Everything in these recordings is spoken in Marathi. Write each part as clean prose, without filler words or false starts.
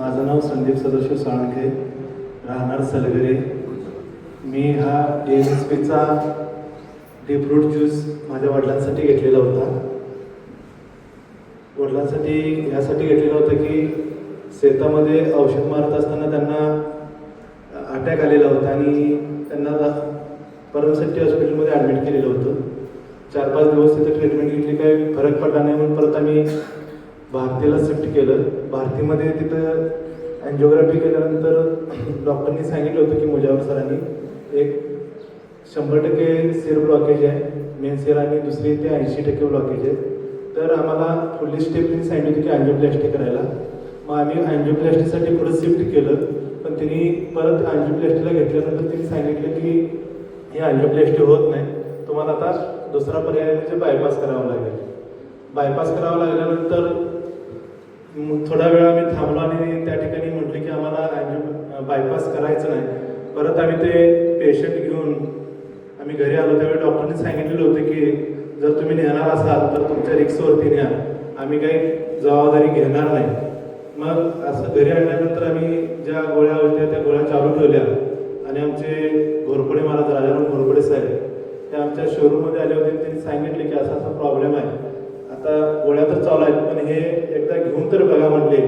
माझं नाव संदीप सदाशिव साळुंखे, राहणार सलगरे. मी हा DNSPचा डीप रूट ज्यूस माझ्या वडिलांसाठी घेतलेला होता. वडिलांसाठी यासाठी घेतलेला होता की शेतामध्ये औषध मारत असताना त्यांना अटॅक आलेला होता आणि त्यांना परमशक्ती हॉस्पिटलमध्ये ॲडमिट केलेलं होतं. 4-5 दिवस तिथे ट्रीटमेंट घेतली, काही फरक पडला नाही म्हणून परत आम्ही भारतीला शिफ्ट केलं. भारतीमध्ये तिथं अँजिओग्राफी केल्यानंतर डॉक्टरनी सांगितलं होतं की मुजावर सरांनी एक 100% सिर ब्लॉकेज आहे मेन सिर आणि दुसरी ते 80% ब्लॉकेज आहे. तर आम्हाला फुल्ली स्टेपनी सांगितलं होतं की अँजिओप्लास्टी करायला. मग आम्ही अँजिओप्लास्टीसाठी पुढं शिफ्ट केलं, पण त्यांनी परत अँजिओप्लास्टीला घेतल्यानंतर त्यांनी सांगितलं की हे अँजिओप्लास्टी होत नाही, तुम्हाला आता दुसरा पर्याय म्हणजे बायपास करावा लागेल. बायपास करावा लागल्यानंतर थोडा वेळ आम्ही थांबलो आणि त्या ठिकाणी म्हटलं की आम्हाला बायपास करायचं नाही. परत आम्ही ते पेशंट घेऊन आम्ही घरी आलो. त्यावेळी डॉक्टरने सांगितलेलं होतं की जर तुम्ही नेणार असाल तर तुमच्या रिक्सवरती न्या, आम्ही काही जबाबदारी घेणार नाही. मग असं घरी आणल्यानंतर आम्ही ज्या गोळ्या होत्या त्या गोळ्या चालू ठेवल्या आणि आमचे घोरपडे महाराज राजाराम घोरपडे साहेब ते आमच्या शोरूममध्ये आले होते. त्यांनी सांगितले की असा असा प्रॉब्लेम आहे, आता गोळ्या तर चालू आहेत पण हे एकदा घेऊन तर बघा म्हटले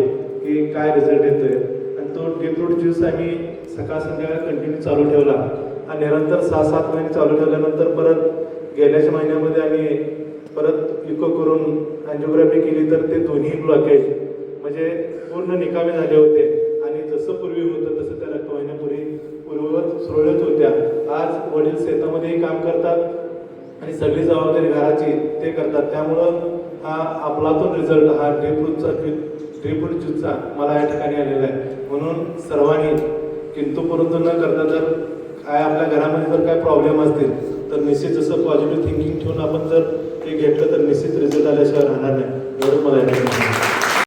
की काय रिझल्ट येतोय. आणि तो डीप रूट ज्यूस आम्ही सकाळ संध्याकाळ कंटिन्यू चालू ठेवला आणि निरंतर 6-7 महिने चालू ठेवल्यानंतर परत गेल्याच्या महिन्यामध्ये आम्ही परत इको करून अँजिओग्राफी केली तर ते दोन्ही ब्लॉकेज म्हणजे पूर्ण निकामी झाले होते आणि जसं पूर्वी होतं तसं त्या रक्तवाहिन्या पूर्ववत सुरळीत होत्या. आज वडील शेतामध्येही काम करतात आणि सगळी जबाबदारी घराची ते करतात. त्यामुळं हा आपलातून रिझल्ट हा डीप रूट ज्यूसचा मला या ठिकाणी आलेला आहे. म्हणून सर्वांनी किंतु परंतु न करता जर काय आपल्या घरामध्ये जर काय प्रॉब्लेम असतील तर निश्चित जसं पॉझिटिव्ह थिंकिंग ठेवून आपण जर ते घेतलं तर निश्चित रिझल्ट आल्याशिवाय राहणार नाही.